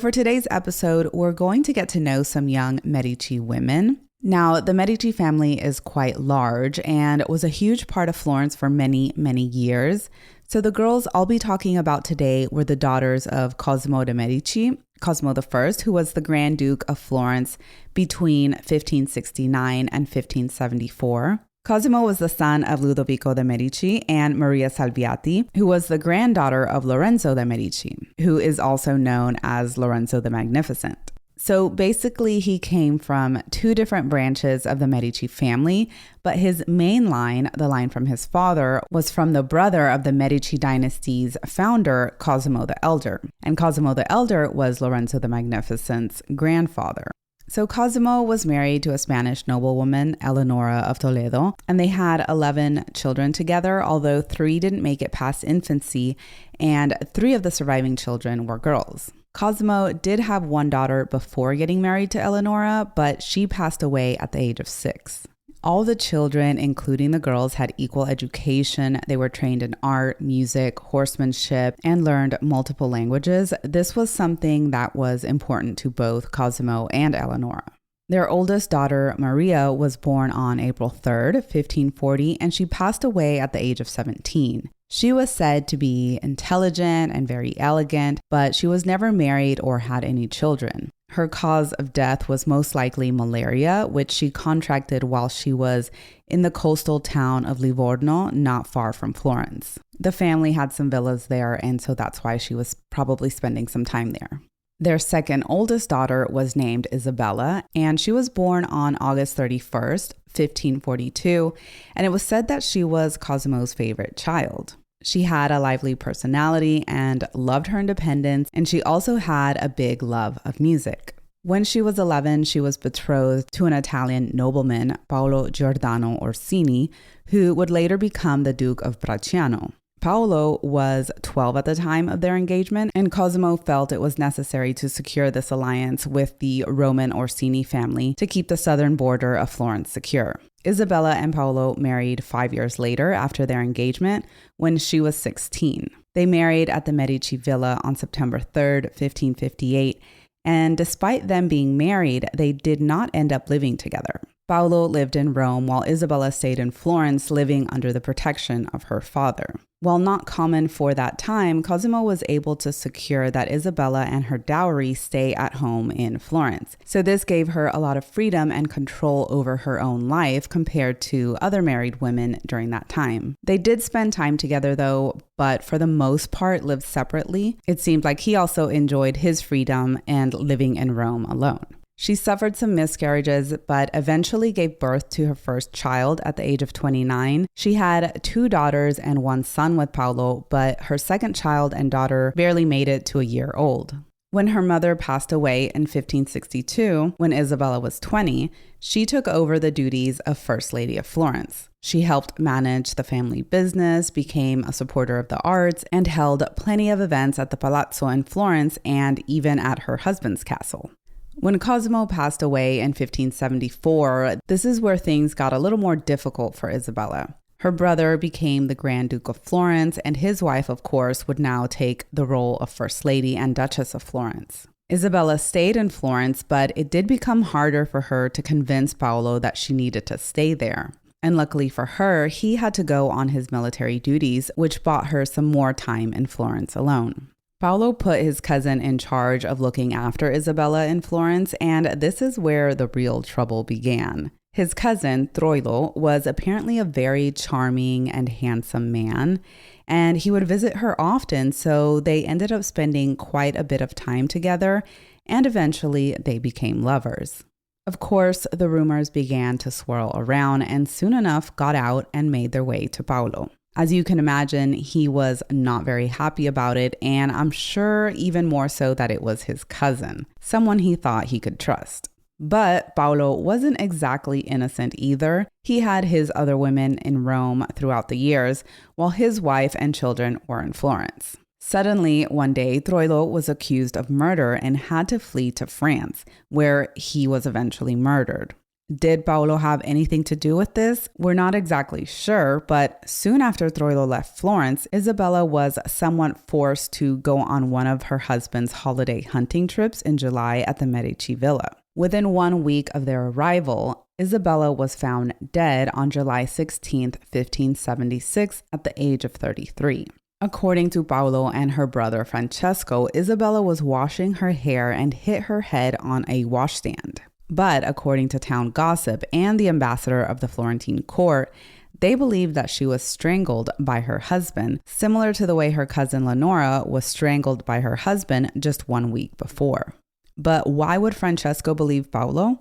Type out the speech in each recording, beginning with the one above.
For today's episode, we're going to get to know some young Medici women. Now, the Medici family is quite large and was a huge part of Florence for many, many years. So the girls I'll be talking about today were the daughters of Cosimo de Medici, Cosimo I, who was the Grand Duke of Florence between 1569 and 1574. Cosimo was the son of Ludovico de Medici and Maria Salviati, who was the granddaughter of Lorenzo de Medici, who is also known as Lorenzo the Magnificent. So basically, he came from two different branches of the Medici family, but his main line, the line from his father, was from the brother of the Medici dynasty's founder, Cosimo the Elder. And Cosimo the Elder was Lorenzo the Magnificent's grandfather. So Cosimo was married to a Spanish noblewoman, Eleonora of Toledo, and they had 11 children together, although 3 didn't make it past infancy, and 3 of the surviving children were girls. Cosimo did have one daughter before getting married to Eleonora, but she passed away at the age of 6. All the children, including the girls, had equal education. They were trained in art, music, horsemanship, and learned multiple languages. This was something that was important to both Cosimo and Eleonora. Their oldest daughter, Maria, was born on April 3rd, 1540, and she passed away at the age of 17. She was said to be intelligent and very elegant, but she was never married or had any children. Her cause of death was most likely malaria, which she contracted while she was in the coastal town of Livorno, not far from Florence. The family had some villas there, and so that's why she was probably spending some time there. Their second oldest daughter was named Isabella, and she was born on August 31st, 1542, and it was said that she was Cosimo's favorite child. She had a lively personality and loved her independence, and she also had a big love of music. When she was 11, she was betrothed to an Italian nobleman, Paolo Giordano Orsini, who would later become the Duke of Bracciano. Paolo was 12 at the time of their engagement, and Cosimo felt it was necessary to secure this alliance with the Roman Orsini family to keep the southern border of Florence secure. Isabella and Paolo married 5 years later after their engagement when she was 16. They married at the Medici villa on September 3rd, 1558, and despite them being married, they did not end up living together. Paolo lived in Rome while Isabella stayed in Florence, living under the protection of her father. While not common for that time, Cosimo was able to secure that Isabella and her dowry stay at home in Florence. So this gave her a lot of freedom and control over her own life compared to other married women during that time. They did spend time together though, but for the most part lived separately. It seemed like he also enjoyed his freedom and living in Rome alone. She suffered some miscarriages, but eventually gave birth to her first child at the age of 29. She had 2 daughters and 1 son with Paolo, but her second child and daughter barely made it to a year old. When her mother passed away in 1562, when Isabella was 20, she took over the duties of First Lady of Florence. She helped manage the family business, became a supporter of the arts, and held plenty of events at the Palazzo in Florence and even at her husband's castle. When Cosimo passed away in 1574, this is where things got a little more difficult for Isabella. Her brother became the Grand Duke of Florence, and his wife, of course, would now take the role of First Lady and Duchess of Florence. Isabella stayed in Florence, but it did become harder for her to convince Paolo that she needed to stay there. And luckily for her, he had to go on his military duties, which bought her some more time in Florence alone. Paolo put his cousin in charge of looking after Isabella in Florence, and this is where the real trouble began. His cousin, Troilo, was apparently a very charming and handsome man, and he would visit her often, so they ended up spending quite a bit of time together, and eventually they became lovers. Of course, the rumors began to swirl around and soon enough got out and made their way to Paolo. As you can imagine, he was not very happy about it, and I'm sure even more so that it was his cousin, someone he thought he could trust. But Paolo wasn't exactly innocent either. He had his other women in Rome throughout the years, while his wife and children were in Florence. Suddenly, one day, Troilo was accused of murder and had to flee to France, where he was eventually murdered. Did Paolo have anything to do with this? We're not exactly sure, but soon after Troilo left Florence, Isabella was somewhat forced to go on one of her husband's holiday hunting trips in July at the Medici villa. Within 1 week of their arrival, Isabella was found dead on July 16, 1576, at the age of 33. According to Paolo and her brother Francesco, Isabella was washing her hair and hit her head on a washstand. But according to town gossip and the ambassador of the Florentine court, they believed that she was strangled by her husband, similar to the way her cousin Leonora was strangled by her husband just 1 week before. But why would Francesco believe Paolo?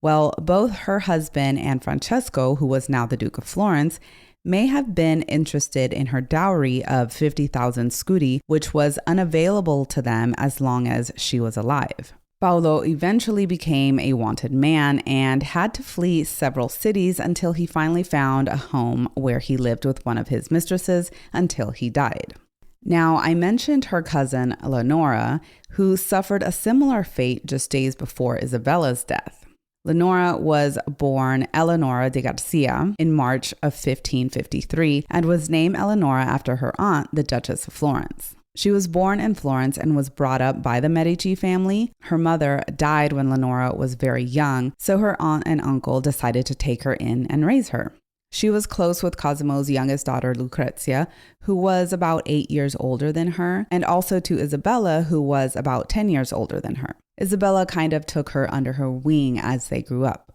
Well, both her husband and Francesco, who was now the Duke of Florence, may have been interested in her dowry of 50,000 scudi, which was unavailable to them as long as she was alive. Paolo eventually became a wanted man and had to flee several cities until he finally found a home where he lived with one of his mistresses until he died. Now, I mentioned her cousin Leonora, who suffered a similar fate just days before Isabella's death. Leonora was born Eleonora di Garzia in March of 1553 and was named Eleonora after her aunt, the Duchess of Florence. She was born in Florence and was brought up by the Medici family. Her mother died when Leonora was very young, so her aunt and uncle decided to take her in and raise her. She was close with Cosimo's youngest daughter, Lucrezia, who was about 8 years older than her, and also to Isabella, who was about 10 years older than her. Isabella kind of took her under her wing as they grew up.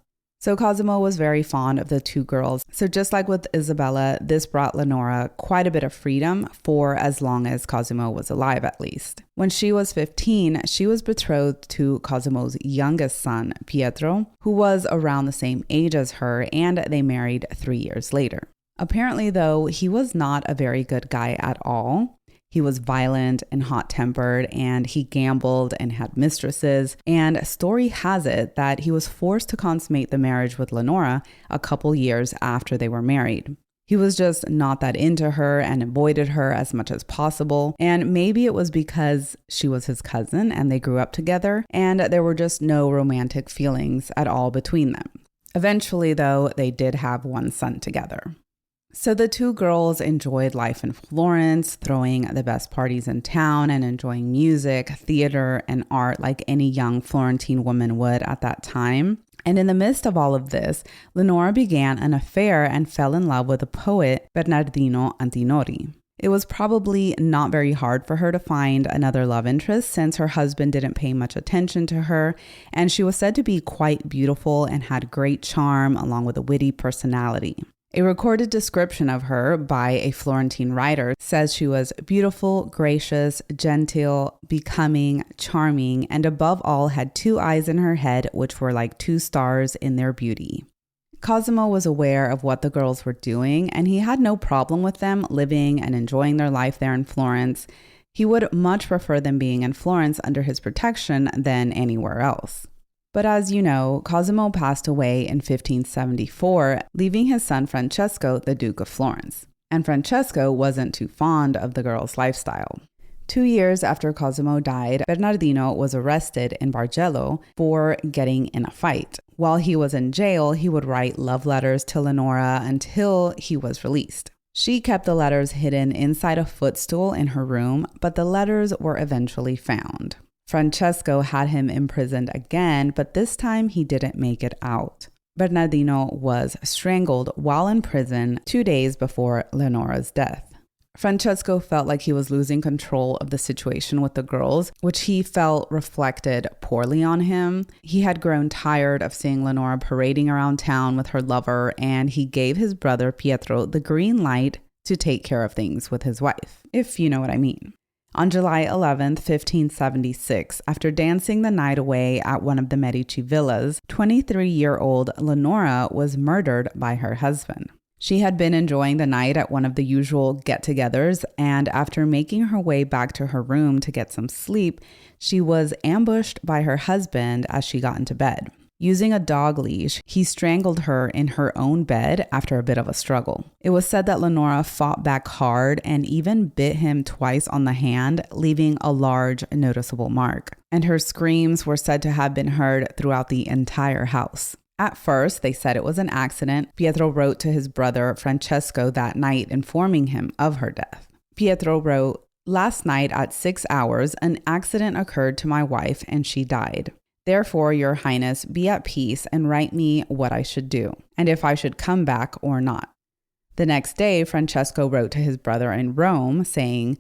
So Cosimo was very fond of the two girls. So just like with Isabella, this brought Leonora quite a bit of freedom for as long as Cosimo was alive, at least. When she was 15, she was betrothed to Cosimo's youngest son, Pietro, who was around the same age as her, and they married 3 years later. Apparently, though, he was not a very good guy at all. He was violent and hot-tempered, and he gambled and had mistresses. And story has it that he was forced to consummate the marriage with Leonora a couple years after they were married. He was just not that into her and avoided her as much as possible. And maybe it was because she was his cousin and they grew up together, and there were just no romantic feelings at all between them. Eventually, though, they did have one son together. So the two girls enjoyed life in Florence, throwing the best parties in town and enjoying music, theater, and art like any young Florentine woman would at that time. And in the midst of all of this, Leonora began an affair and fell in love with the poet Bernardino Antinori. It was probably not very hard for her to find another love interest since her husband didn't pay much attention to her, and she was said to be quite beautiful and had great charm along with a witty personality. A recorded description of her by a Florentine writer says she was beautiful, gracious, genteel, becoming, charming, and above all had 2 eyes in her head which were like 2 stars in their beauty. Cosimo was aware of what the girls were doing, and he had no problem with them living and enjoying their life there in Florence. He would much prefer them being in Florence under his protection than anywhere else. But as you know, Cosimo passed away in 1574, leaving his son Francesco the Duke of Florence. And Francesco wasn't too fond of the girl's lifestyle. 2 years after Cosimo died, Bernardino was arrested in Bargello for getting in a fight. While he was in jail, he would write love letters to Leonora until he was released. She kept the letters hidden inside a footstool in her room, but the letters were eventually found. Francesco had him imprisoned again, but this time he didn't make it out. Bernardino was strangled while in prison 2 days before Leonora's death. Francesco felt like he was losing control of the situation with the girls, which he felt reflected poorly on him. He had grown tired of seeing Leonora parading around town with her lover, and he gave his brother Pietro the green light to take care of things with his wife, if you know what I mean. On July 11, 1576, after dancing the night away at one of the Medici villas, 23-year-old Leonora was murdered by her husband. She had been enjoying the night at one of the usual get-togethers, and after making her way back to her room to get some sleep, she was ambushed by her husband as she got into bed. Using a dog leash, he strangled her in her own bed after a bit of a struggle. It was said that Leonora fought back hard and even bit him twice on the hand, leaving a large, noticeable mark. And her screams were said to have been heard throughout the entire house. At first, they said it was an accident. Pietro wrote to his brother Francesco that night informing him of her death. Pietro wrote, "Last night at 6 hours, an accident occurred to my wife and she died. Therefore, your highness, be at peace and write me what I should do, and if I should come back or not." The next day, Francesco wrote to his brother in Rome saying,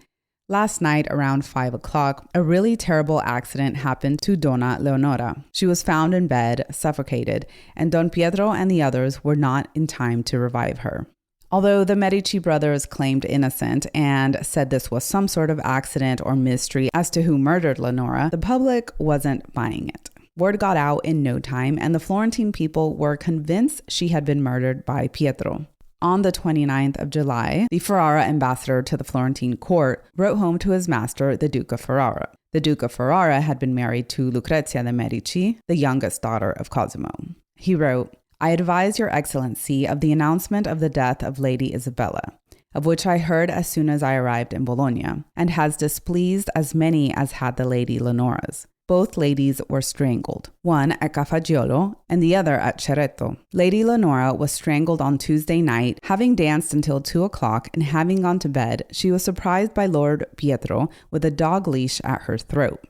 "Last night around 5 o'clock, a really terrible accident happened to Donna Leonora. She was found in bed, suffocated, and Don Pietro and the others were not in time to revive her." Although the Medici brothers claimed innocent and said this was some sort of accident or mystery as to who murdered Leonora, the public wasn't buying it. Word got out in no time, and the Florentine people were convinced she had been murdered by Pietro. On the 29th of July, the Ferrara ambassador to the Florentine court wrote home to his master, the Duke of Ferrara. The Duke of Ferrara had been married to Lucrezia de Medici, the youngest daughter of Cosimo. He wrote, "I advise your excellency of the announcement of the death of Lady Isabella, of which I heard as soon as I arrived in Bologna, and has displeased as many as had the Lady Leonora's. Both ladies were strangled, one at Cafaggiolo and the other at Cerreto. Lady Leonora was strangled on Tuesday night. Having danced until 2 o'clock and having gone to bed, she was surprised by Lord Pietro with a dog leash at her throat,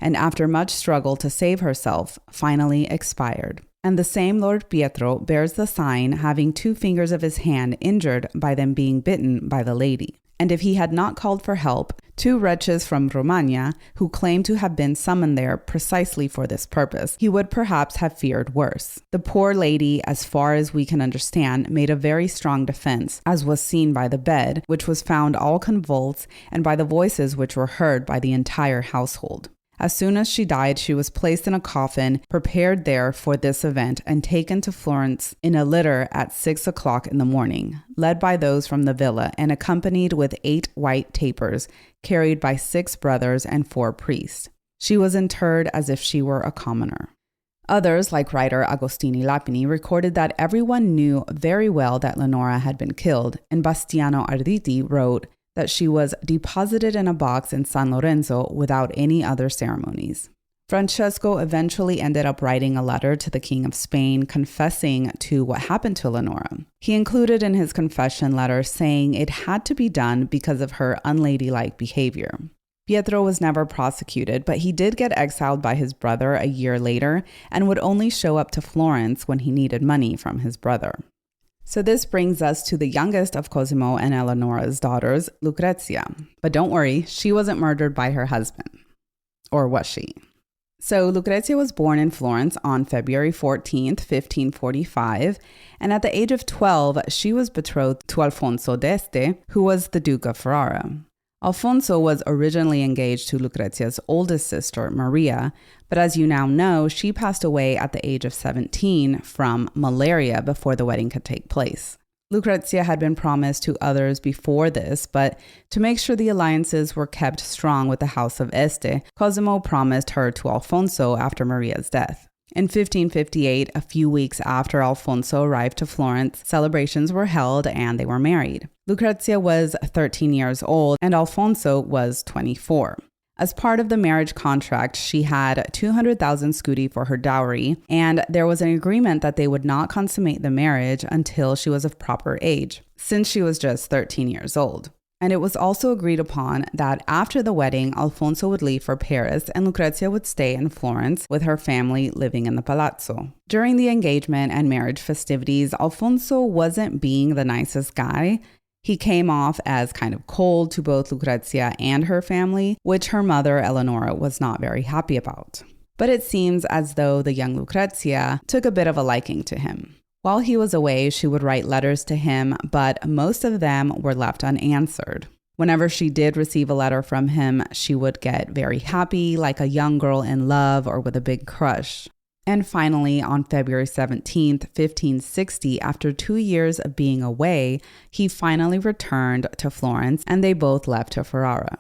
and after much struggle to save herself, finally expired. And the same Lord Pietro bears the sign having 2 fingers of his hand injured by them being bitten by the lady. And if he had not called for help, 2 wretches from Romagna, who claimed to have been summoned there precisely for this purpose, he would perhaps have feared worse. The poor lady, as far as we can understand, made a very strong defense, as was seen by the bed, which was found all convulsed, and by the voices which were heard by the entire household. As soon as she died, she was placed in a coffin, prepared there for this event, and taken to Florence in a litter at 6 o'clock in the morning, led by those from the villa, and accompanied with 8 white tapers, carried by 6 brothers and 4 priests. She was interred as if she were a commoner." Others, like writer Agostini Lapini, recorded that everyone knew very well that Leonora had been killed, and Bastiano Arditi wrote that she was deposited in a box in San Lorenzo without any other ceremonies. Francesco eventually ended up writing a letter to the King of Spain confessing to what happened to Leonora. He included in his confession letter saying it had to be done because of her unladylike behavior. Pietro was never prosecuted, but he did get exiled by his brother a year later and would only show up to Florence when he needed money from his brother. So this brings us to the youngest of Cosimo and Eleonora's daughters, Lucrezia. But don't worry, she wasn't murdered by her husband. Or was she? So Lucrezia was born in Florence on February 14th, 1545, and at the age of 12, she was betrothed to Alfonso d'Este, who was the Duke of Ferrara. Alfonso was originally engaged to Lucrezia's oldest sister, Maria, but as you now know, she passed away at the age of 17 from malaria before the wedding could take place. Lucrezia had been promised to others before this, but to make sure the alliances were kept strong with the house of Este, Cosimo promised her to Alfonso after Maria's death. In 1558, a few weeks after Alfonso arrived to Florence, celebrations were held and they were married. Lucrezia was 13 years old and Alfonso was 24. As part of the marriage contract, she had 200,000 scudi for her dowry, and there was an agreement that they would not consummate the marriage until she was of proper age, since she was just 13 years old. And it was also agreed upon that after the wedding, Alfonso would leave for Paris and Lucrezia would stay in Florence with her family living in the palazzo. During the engagement and marriage festivities, Alfonso wasn't being the nicest guy. He came off as kind of cold to both Lucrezia and her family, which her mother, Eleonora, was not very happy about. But it seems as though the young Lucrezia took a bit of a liking to him. While he was away, she would write letters to him, but most of them were left unanswered. Whenever she did receive a letter from him, she would get very happy, like a young girl in love or with a big crush. And finally, on February 17th, 1560, after 2 years of being away, he finally returned to Florence and they both left to Ferrara.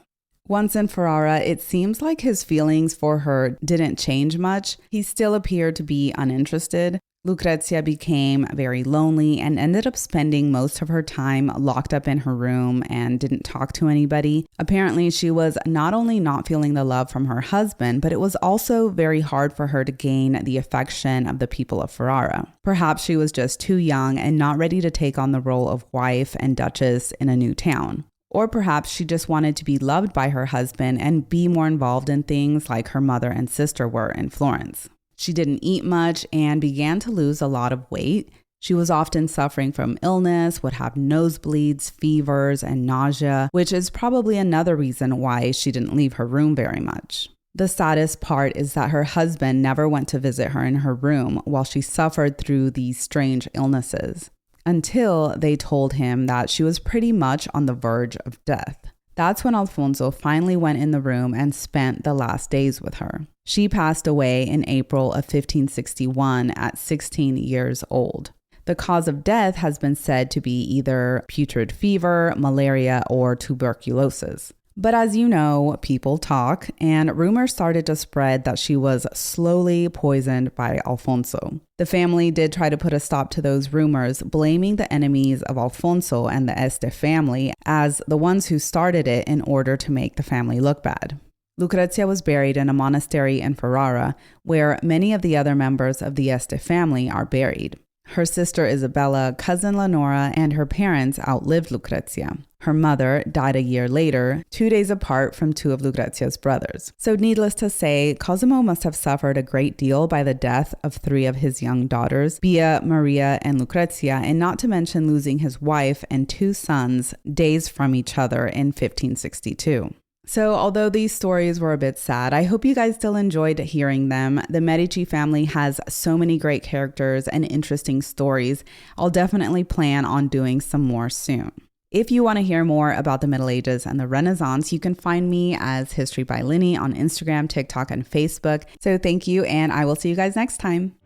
Once in Ferrara, it seems like his feelings for her didn't change much. He still appeared to be uninterested. Lucrezia became very lonely and ended up spending most of her time locked up in her room and didn't talk to anybody. Apparently, she was not only not feeling the love from her husband, but it was also very hard for her to gain the affection of the people of Ferrara. Perhaps she was just too young and not ready to take on the role of wife and duchess in a new town. Or perhaps she just wanted to be loved by her husband and be more involved in things like her mother and sister were in Florence. She didn't eat much and began to lose a lot of weight. She was often suffering from illness, would have nosebleeds, fevers, and nausea, which is probably another reason why she didn't leave her room very much. The saddest part is that her husband never went to visit her in her room while she suffered through these strange illnesses, until they told him that she was pretty much on the verge of death. That's when Alfonso finally went in the room and spent the last days with her. She passed away in April of 1561 at 16 years old. The cause of death has been said to be either putrid fever, malaria, or tuberculosis. But as you know, people talk, and rumors started to spread that she was slowly poisoned by Alfonso. The family did try to put a stop to those rumors, blaming the enemies of Alfonso and the Este family as the ones who started it in order to make the family look bad. Lucrezia was buried in a monastery in Ferrara, where many of the other members of the Este family are buried. Her sister Isabella, cousin Leonora, and her parents outlived Lucrezia. Her mother died a year later, 2 days apart from two of Lucrezia's brothers. So needless to say, Cosimo must have suffered a great deal by the death of 3 of his young daughters, Bia, Maria, and Lucrezia, and not to mention losing his wife and 2 sons days from each other in 1562. So although these stories were a bit sad, I hope you guys still enjoyed hearing them. The Medici family has so many great characters and interesting stories. I'll definitely plan on doing some more soon. If you want to hear more about the Middle Ages and the Renaissance, you can find me as History by Lynny on Instagram, TikTok, and Facebook. So thank you, and I will see you guys next time.